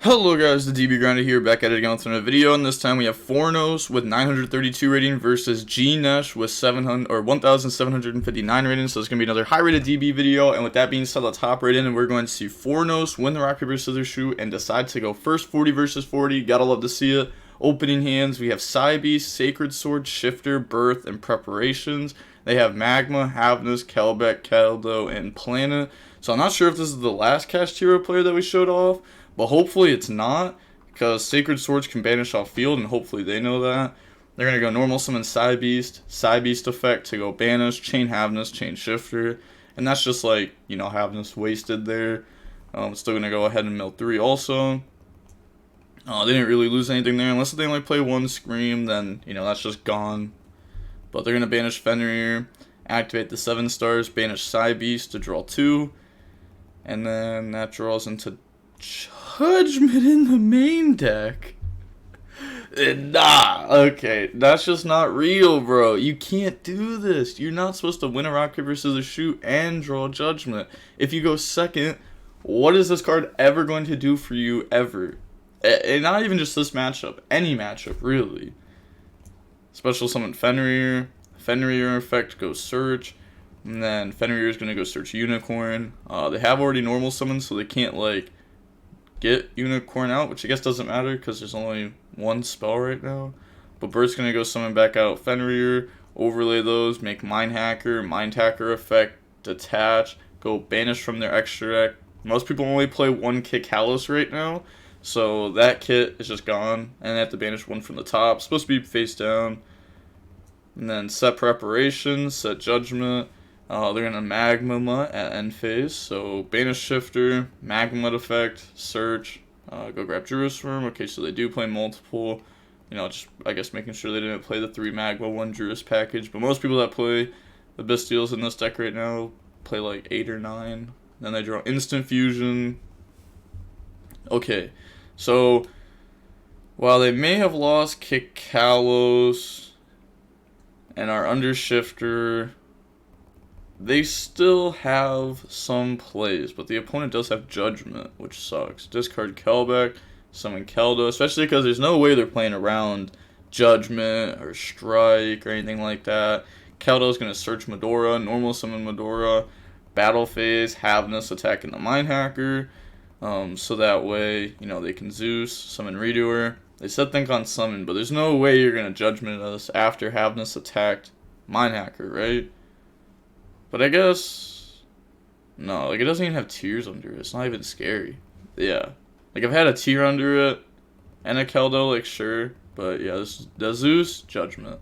Hello guys, the DB Grinder here, back at it again with another video, and this time we have Fornos with 932 rating versus G-Nesh with 1,759 rating, so it's going to be another high rated DB video. And with that being said, let's hop right in, and we're going to see Fornos win the rock, paper, scissors, shoot, and decide to go first 40 versus 40, gotta love to see it. Opening hands, we have Beast, Sacred Sword, Shifter, Birth, and Preparations. They have Magma, Havnus, Kelbeck, Keldo, and Planet. So I'm not sure if this is the last Kashtira player that we showed off, but hopefully it's not, because Sacred Swords can banish off field, and hopefully they know that. They're going to go normal summon Beast effect to go banish, chain Havnus, chain Shifter, and that's just like, you know, Havnus wasted there. Still going to go ahead and mill 3 also. They didn't really lose anything there, unless they only play one Scream, then, you know, that's just gone. But they're going to banish Fenrir, activate the 7 stars, banish Beast to draw 2, and then that draws into Judgment in the main deck. Nah, okay, that's just not real, bro. You can't do this. You're not supposed to win a rock, paper, scissors, shoot and draw Judgment. If you go second, what is this card ever going to do for you, ever? And not even just this matchup, any matchup, really. Special summon Fenrir. Fenrir effect goes search. And then Fenrir is going to go search Unicorn. They have already normal summons, so they can't, like, get Unicorn out, which I guess doesn't matter because there's only one spell right now. But Bert's going to go summon back out Fenrir, overlay those, make Mind Hacker effect, detach, go banish from their extra deck. Most people only play one kit Kalos right now, so that kit is just gone, and they have to banish one from the top. It's supposed to be face down. And then set Preparations, set Judgment. They're going to Magma at end phase, so banish Shifter, Magma effect, search, go grab Jerusalem. Okay, so they do play multiple, you know, just I guess making sure they didn't play the 3 Magma, 1 Jurus package. But most people that play the Bystials in this deck right now play like 8 or 9. Then they draw Instant Fusion. Okay, so while they may have lost Kalos and are under Shifter, they still have some plays, but the opponent does have Judgment, which sucks. Discard Kelbeck, summon Keldo, especially because there's no way they're playing around Judgment or Strike or anything like that. Keldo's going to search Medora, normal summon Medora, battle phase, Havnus attacking the Mind Hacker, so that way, you know, they can Zeus, summon Redoer. They said think on summon, but there's no way you're going to Judgment us after Havnus attacked Mind Hacker, right? But I guess, no, like, it doesn't even have tears under it. It's not even scary. Yeah. Like, I've had a tear under it, and a Keldo, like, sure. But, yeah, this is the Zeus, Judgment.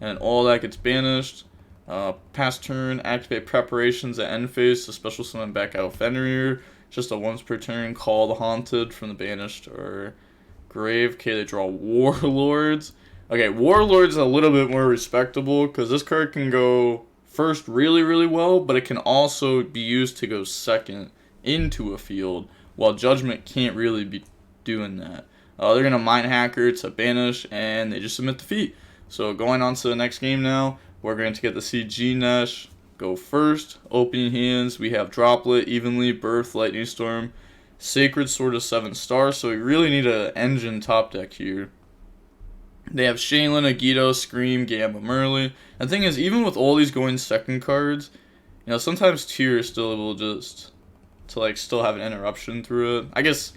And all that gets banished. Pass turn, activate Preparations at end phase, so special summon back out Fenrir. Just a once per turn, call the Haunted from the banished or grave. Okay, they draw Warlords. Okay, Warlords a little bit more respectable, because this card can go first really well, but it can also be used to go second into a field, while Judgment can't really be doing that. They're going to Mind Hacker to banish, and they just submit defeat. So going on to the next game now, we're going to get to see G-Nesh go first. Opening hands, we have Droplet, Evenly, Birth, Lightning Storm, Sacred Sword of 7 stars, so we really need an engine top deck here. They have Shaylin, YuGiOh, Scream, Gamma, Merle. And the thing is, even with all these going second cards, you know, sometimes tier is still able just to, like, still have an interruption through it. I guess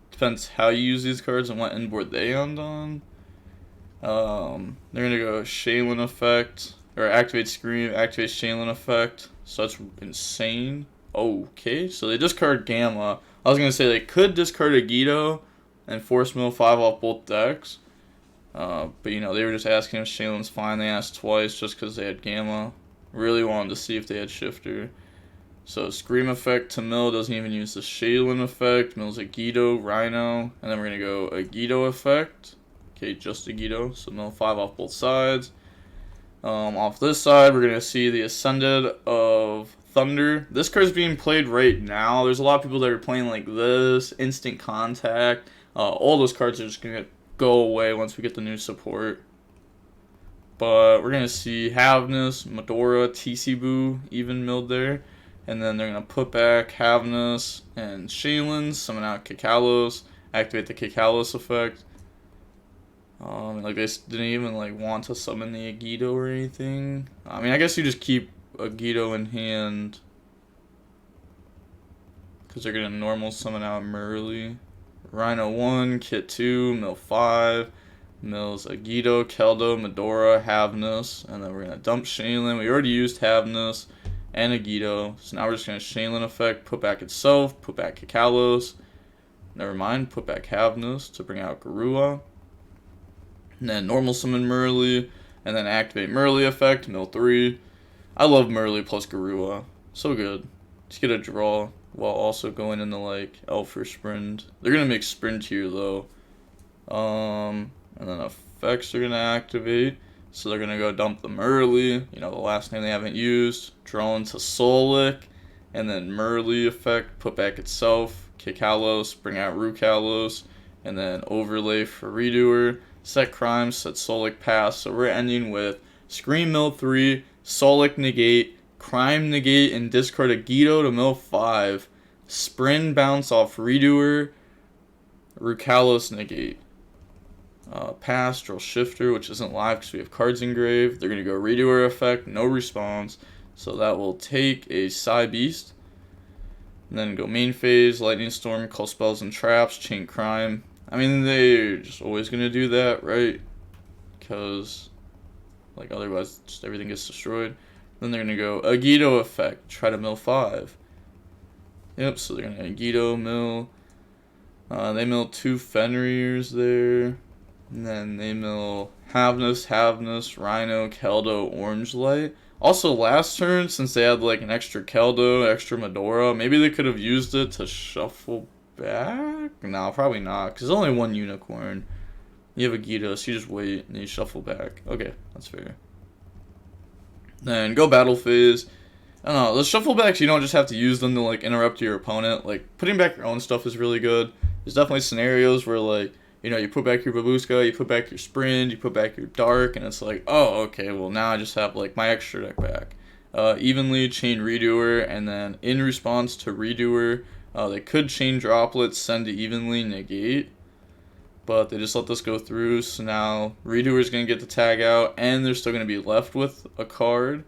depends how you use these cards and what inboard they end on. They're going to go Shaylin effect, or activate Scream, activate Shaylin effect. So that's insane. Okay, so they discard Gamma. I was going to say they could discard YuGiOh and force mill 5 off both decks. But, you know, they were just asking if Shaylin's fine. They asked twice just because they had Gamma. Really wanted to see if they had Shifter. So Scream effect to mill, doesn't even use the Shaylin effect. Mills YuGiOh, Rhino. And then we're going to go YuGiOh effect. Okay, just YuGiOh. So mill 5 off both sides. Off this side, we're going to see the Ascended of Thunder. This card's being played right now. There's a lot of people that are playing like this. Instant Contact. All those cards are just going to go away once we get the new support. But we're going to see Havnus, Medora, TC even milled there. And then they're going to put back Havnus and Shaylin, summon out Kalos, activate the Kikalos effect. Like they didn't even like want to summon the YuGiOh or anything. I mean, I guess you just keep a YuGiOh in hand because they're gonna normal summon out Merly. Rhino 1, Kit 2, Mill 5, Mills YuGiOh, Keldo, Medora, Havnus, and then we're gonna dump Shaylin. We already used Havnus and YuGiOh, so now we're just gonna Shaylin effect, put back itself, put back Kikalos. Never mind, put back Havnus to bring out Garua. And then normal summon Merly, and then activate Merly effect, Mill 3. I love Merly plus Garua. So good. Just get a draw while also going into like Elf or Sprint. They're gonna make Sprint here though. And then effects are gonna activate. So they're gonna go dump the Merly, you know, the last name they haven't used, draw into Solic, and then Merly effect, put back itself, Kikalos, bring out Rukalos, and then overlay for Redoer. Set Crime, set Solic Pass. So we're ending with Scream Mill 3, Solic Negate, Crime Negate, and discard a YuGiOh to Mill 5. Sprint bounce off Redoer, Rukalos Negate. Pass, draw Shifter, which isn't live because we have cards engraved. They're going to go Redoer effect, no response. So that will take a Psy Beast. And then go main phase, Lightning Storm, Call Spells and Traps, Chain Crime. I mean, they're just always going to do that, right? Because, like, otherwise just everything gets destroyed. Then they're going to go YuGiOh effect, try to mill 5. Yep, so they're going to YuGiOh mill. They mill 2 Fenriers there. And then they mill Havnus, Rhino, Keldo, Orange Light. Also, last turn, since they had, like, an extra Keldo, extra Medora, maybe they could have used it to shuffle back? No, probably not, because there's only one unicorn. You have a YuGiOh, so you just wait and you shuffle back. Okay, that's fair. Then go battle phase. I don't know, the shuffle backs, you don't just have to use them to like interrupt your opponent. Like putting back your own stuff is really good. There's definitely scenarios where like, you know, you put back your Babushka, you put back your Sprint, you put back your Dark, and it's like, oh, okay, well now I just have like my extra deck back. Evenly chain Redoer, and then in response to Redoer, they could chain Droplets, send to evenly negate, but they just let this go through. So now Redoer is going to get the tag out, and they're still going to be left with a card.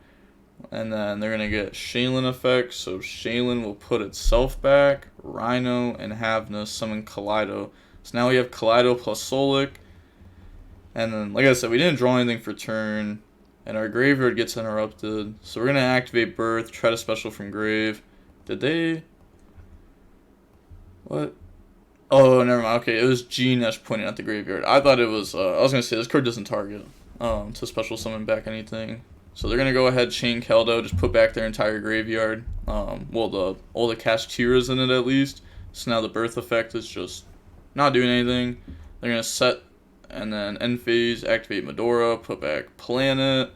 And then they're going to get Shaylin effect, so Shaylin will put itself back, Rhino, and Havnus summon Kaleido. So now we have Kaleido plus Solic. And then, like I said, we didn't draw anything for turn, and our graveyard gets interrupted. So we're going to activate Birth, try to special from grave. Did they... What? Oh, never mind. Okay, it was G-Nesh pointing at the graveyard. I thought it was, I was going to say, this card doesn't target to special summon back anything. So they're going to go ahead, chain Keldo, just put back their entire graveyard. Well, all the Kashtira's in it at least. So now the Birth effect is just not doing anything. They're going to set, and then end phase, activate Medora, put back Planet,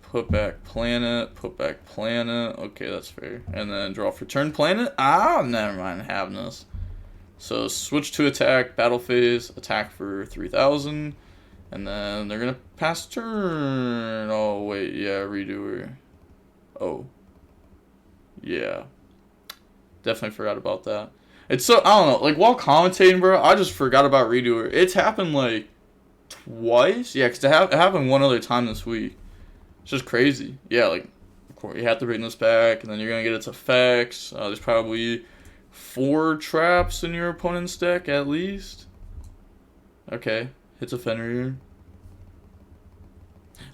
put back Planet, put back Planet. Okay, that's fair. And then draw for turn Planet. Ah, never mind, Havnus. So switch to attack, battle phase, attack for 3,000. And then they're going to pass turn. Oh, wait, yeah, Redoer. Oh. Yeah. Definitely forgot about that. It's so, I don't know, like, while commentating, bro, I just forgot about Redoer. It's happened, like, twice? Yeah, because it happened one other time this week. It's just crazy. Yeah, like, of course, you have to bring this back, and then you're going to get its effects. There's probably 4 traps in your opponent's deck, at least. Okay. Hits a Fenrir.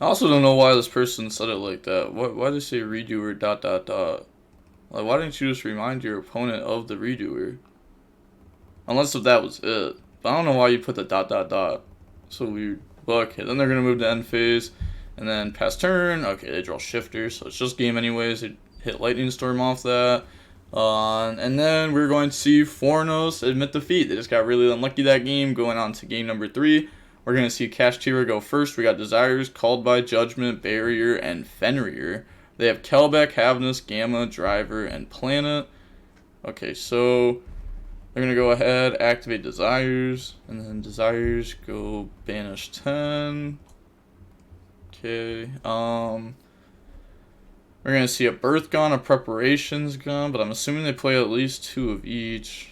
I also don't know why this person said it like that. Why did they say Redoer ... Like, why didn't you just remind your opponent of the Redoer? Unless if that was it. But I don't know why you put the ... So weird. But okay, then they're going to move to end phase. And then pass turn. Okay, they draw Shifter. So it's just game anyways. They hit Lightning Storm off that. And then we're going to see Fornos admit defeat. They just got really unlucky that game. Going on to game number 3. We're going to see Kashtira go first. We got Desires, Called by Judgment, Barrier, and Fenrir. They have Kelbeck, Havnus, Gamma, Driver, and Planet. Okay, so they're going to go ahead, activate Desires. And then Desires go banish 10. Okay, we're going to see a Birth gone, a Preparations gone, but I'm assuming they play at least 2 of each.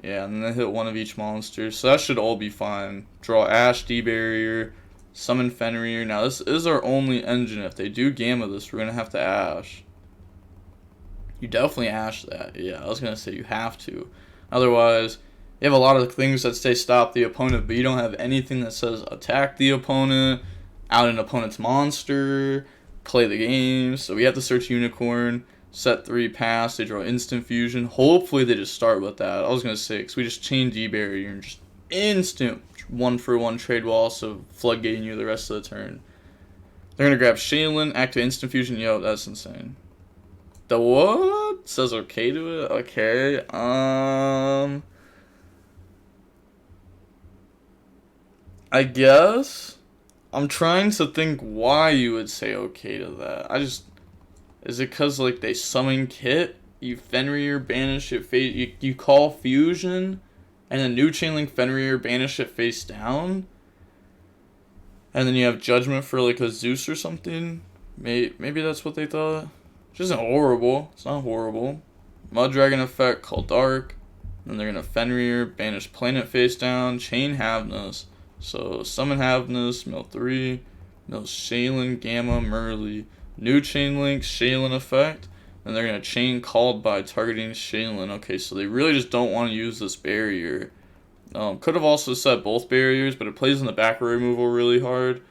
Yeah, and then they hit one of each monster. So that should all be fine. Draw Ash, D-Barrier, summon Fenrir. Now this is our only engine. If they do Gamma this, we're going to have to Ash. You definitely Ash that. Yeah, I was going to say you have to. Otherwise, you have a lot of things that say stop the opponent, but you don't have anything that says attack the opponent, out an opponent's monster, play the game. So we have to search Unicorn. Set 3 pass, they draw instant fusion. Hopefully they just start with that. I was going to say, because we just chain D-Barrier and just instant 1-for-1 trade will also floodgating you the rest of the turn. They're going to grab Shaylin, activate instant fusion. Yo, that's insane. The what? Says okay to it? Okay. I guess. I'm trying to think why you would say okay to that. Is it because, like, they summon Kit? You Fenrir, banish it face... You call Fusion? And then new Chainlink Fenrir, banish it face down? And then you have Judgment for, like, a Zeus or something? Maybe that's what they thought? Which isn't horrible. It's not horrible. Mud Dragon effect, call Dark. Then they're going to Fenrir, banish Planet face down, chain Havnus. So, summon Havnus, mill 3, mill Shaylin, Gamma, Merly. New chain link, Shaylin effect, and they're going to chain called by targeting Shaylin. Okay, so they really just don't want to use this barrier. Could have also set both barriers, but it plays in the back removal really hard.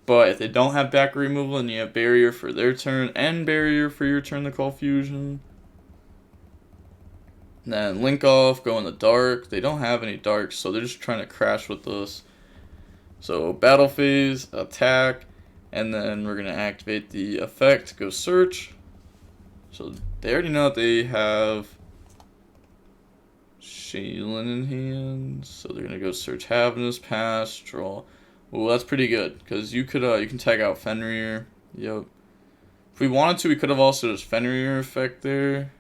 But if they don't have back removal and you have barrier for their turn and barrier for your turn to call fusion, then link off, go in the dark. They don't have any darks, so they're just trying to crash with this. So battle phase, attack. And then we're going to activate the effect, go search. So they already know that they have Shaylin in hand. So they're going to go search Havnus, pass, draw. Well, that's pretty good. Because you can tag out Fenrir. Yep. If we wanted to, we could have also just Fenrir effect there.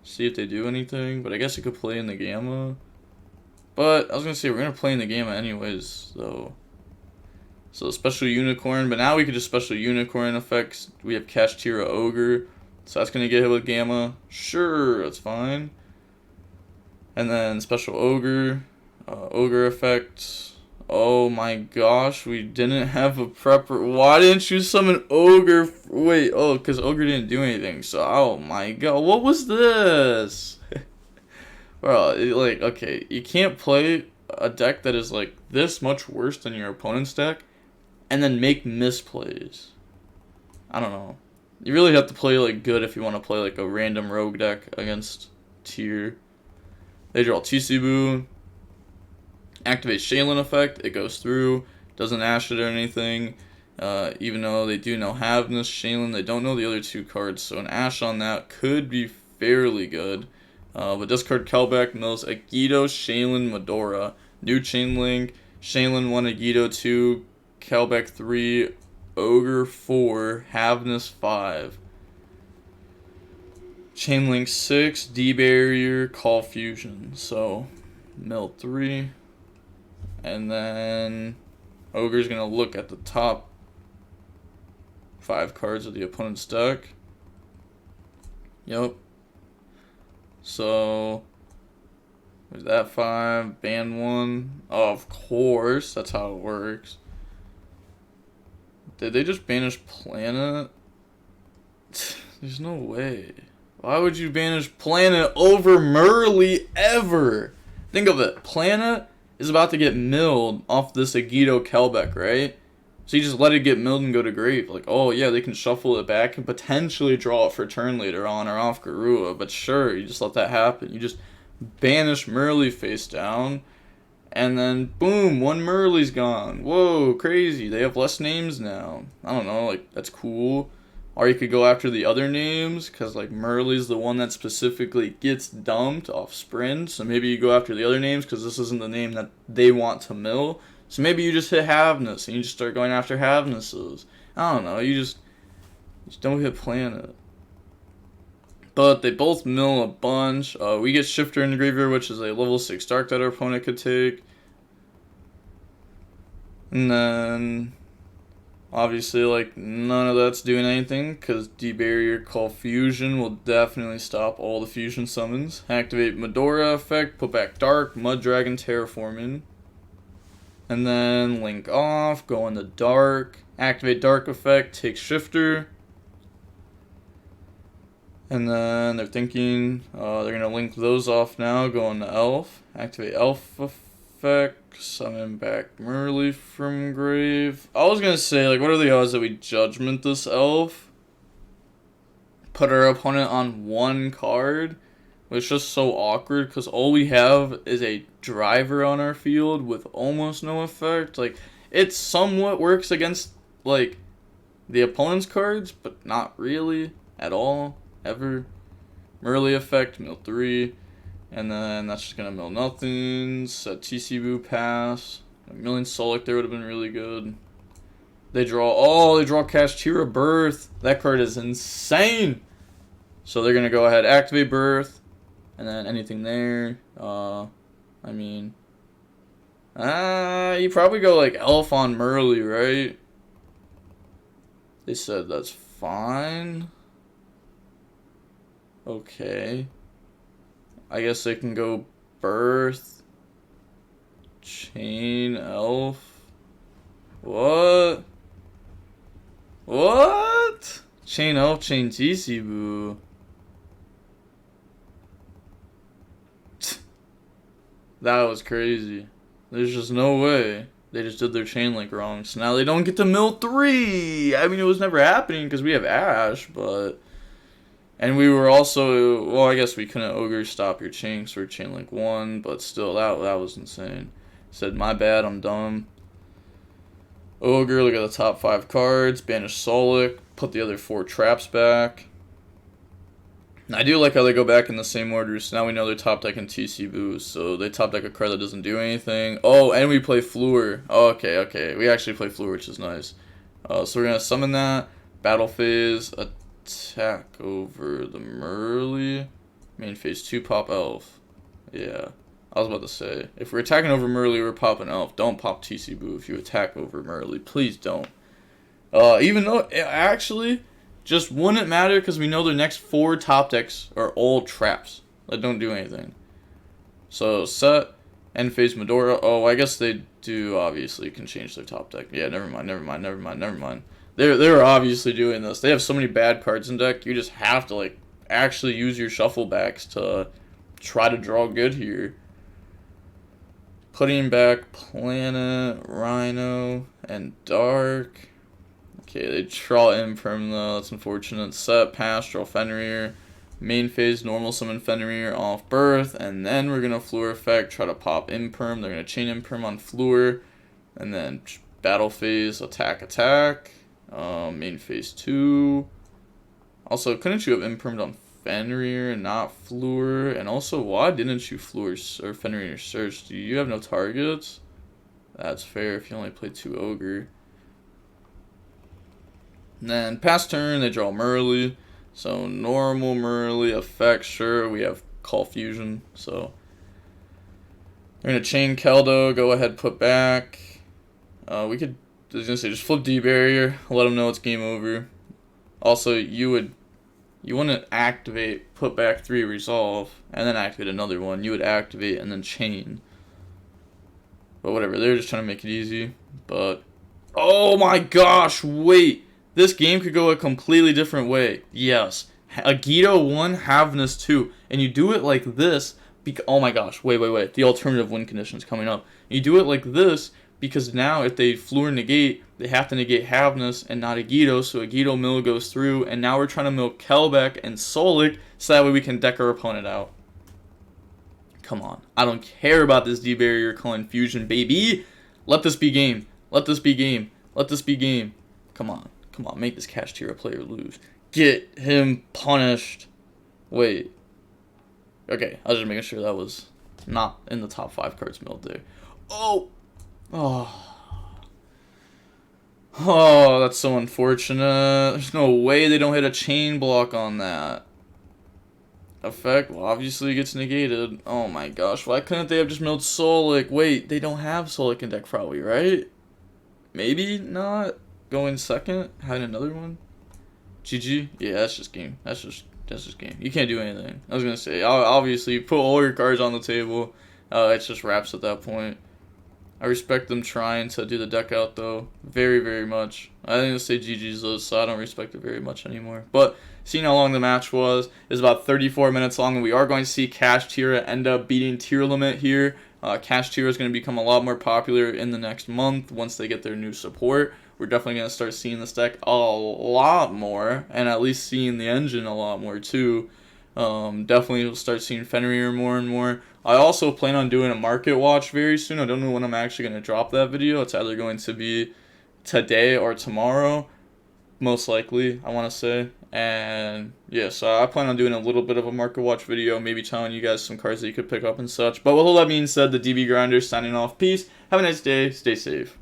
See if they do anything. But I guess it could play in the Gamma. But I was going to say, we're going to play in the Gamma anyways, though. So special unicorn, but now we could just special unicorn effects. We have Kashtira Ogre, so that's gonna get hit with Gamma. Sure, that's fine. And then special Ogre, Ogre effect. Oh my gosh, we didn't have a prepper. Why didn't you summon Ogre? Wait, oh, because Ogre didn't do anything. So, oh my god, what was this? Bro, like, okay, you can't play a deck that is like this much worse than your opponent's deck and then make misplays. I don't know. You really have to play like good if you want to play like a random rogue deck against tier. They draw Tsubu. Activate Shaylin effect. It goes through. Doesn't ash it or anything. Even though they do know Havnus, Shaylin, they don't know the other two cards. So an ash on that could be fairly good. But discard Kelbeck, mills YuGiOh, Shaylin, Medora. New chain link. Shaylin 1, YuGiOh 2. Kelbeck 3, Ogre 4, Havnus 5. Chainlink 6, D-Barrier, Call Fusion. So, mill 3. And then Ogre's going to look at the top 5 cards of the opponent's deck. Yep. So, there's that 5, ban 1. Oh, of course, that's how it works. Did they just banish Planet? There's no way. Why would you banish Planet over Merly ever? Think of it. Planet is about to get milled off this YuGiOh Kelbeck, right? So you just let it get milled and go to grave. Like, oh yeah, they can shuffle it back and potentially draw it for turn later on or off Garua. But sure, you just let that happen. You just banish Merly face down. And then, boom, one Merly's gone. Whoa, crazy. They have less names now. I don't know, like, that's cool. Or you could go after the other names, because, like, Merly's the one that specifically gets dumped off Sprint. So maybe you go after the other names, because this isn't the name that they want to mill. So maybe you just hit Havnus, and you just start going after Havnuses. I don't know, you just don't hit Planet. But they both mill a bunch. We get Shifter in the graveyard, which is a level 6 Dark that our opponent could take. And then Obviously, like, none of that's doing anything, because D-Barrier Call Fusion will definitely stop all the fusion summons. Activate Medora effect, put back Dark, Mud Dragon, Terraforming. And then Link off, go into Dark, activate Dark effect, take Shifter. And then they're thinking, they're going to link those off now, go into Elf, activate Elf effect, summon back Merly from grave. I was going to say, like, what are the odds that we Judgment this Elf? Put our opponent on one card? It's just so awkward, because all we have is a driver on our field with almost no effect. Like, it somewhat works against, like, the opponent's cards, but not really at all. Ever. Merly effect, mill 3. And then that's just gonna mill nothing. Set TC Boo pass. A million Solic there would have been really good. They draw Kashtira Birth. That card is insane. So they're gonna go ahead, activate Birth. And then anything there. I mean. You probably go like Elf on Merly, right? They said that's fine. Okay. I guess they can go Birth. Chain Elf. What? What? Chain Elf, Chain TC Boo. That was crazy. There's just no way. They just did their chain link wrong. So now they don't get to mill 3. I mean, it was never happening because we have Ash, but... And we were also... Well, I guess we couldn't Ogre stop your chain, so we're chain link 1. But still, that was insane. Said, my bad, I'm dumb. Ogre, look at the top 5 cards. Banish Solic. Put the other 4 traps back. I do like how they go back in the same order, so now we know they're top decking TC Boo, so they top deck a card that doesn't do anything. Oh, and we play Fluor. Oh, okay. We actually play Fluor, which is nice. So we're going to summon that. Battle phase. Attack over the Merly. Main phase 2, pop Elf. Yeah, I was about to say. If we're attacking over Merly, we're popping Elf. Don't pop TC Boo if you attack over Merly. Please don't. Even though, actually... Just wouldn't matter because we know the next 4 top decks are all traps that don't do anything. So set, end phase Medora. Oh, I guess they do obviously can change their top deck. Yeah, never mind. They're obviously doing this. They have so many bad cards in deck. You just have to like actually use your shuffle backs to try to draw good here. Putting back Planet, Rhino, and Dark. Okay, they draw Imperm though, that's unfortunate. Set, pass, draw Fenrir. Main phase, normal summon Fenrir off Birth. And then we're going to Fluor effect, try to pop Imperm. They're going to chain Imperm on Fluor. And then battle phase, attack. Main phase 2. Also, couldn't you have Impermed on Fenrir and not Fluor? And also, why didn't you Fluor or Fenrir in your search? Do you have no targets? That's fair if you only play 2 Ogre. And then past turn, they draw Merly. So normal Merly effect, sure. We have Call Fusion. So we're going to chain Keldo. Go ahead, put back. I was going to say, just flip D-Barrier. Let them know it's game over. Also, you wouldn't activate, put back 3 resolve, and then activate another one. You would activate and then chain. But whatever, they're just trying to make it easy. But, oh my gosh, wait. This game could go a completely different way. Yes. A YuGiOh 1, Havness 2. And you do it like this. Oh my gosh. Wait. The alternative win condition is coming up. You do it like this because now if they Fluor negate, they have to negate Havness and not a YuGiOh. So a YuGiOh mill goes through. And now we're trying to mill Kelbeck and Solic so that way we can deck our opponent out. Come on. I don't care about this D-Barrier calling Fusion, baby. Let this be game. Come on. Come on, make this Kashtira player lose. Get him punished. Wait. Okay, I was just making sure that was not in the top 5 cards milled there. Oh, that's so unfortunate. There's no way they don't hit a chain block on that. Effect, well, obviously gets negated. Oh my gosh, why couldn't they have just milled Solic? Wait, they don't have Solic in deck probably, right? Maybe not. going second, having another one. GG. Yeah, that's just game. That's just game. You can't do anything. I was gonna say, obviously, you put all your cards on the table. It's just wraps at that point. I respect them trying to do the deck out, though. Very, very much. I didn't say GG's, though, so I don't respect it very much anymore. But seeing how long the match was, is about 34 minutes long, and we are going to see Kashtira end up beating Tearlament here. Kashtira is going to become a lot more popular in the next month once they get their new support. We're definitely going to start seeing this deck a lot more, and at least seeing the engine a lot more, too. Definitely we'll start seeing Fenrir more and more. I also plan on doing a market watch very soon. I don't know when I'm actually going to drop that video. It's either going to be today or tomorrow, most likely, I want to say. And yeah, so I plan on doing a little bit of a market watch video, maybe telling you guys some cards that you could pick up and such. But with all that being said, the DB Grinder signing off. Peace. Have a nice day. Stay safe.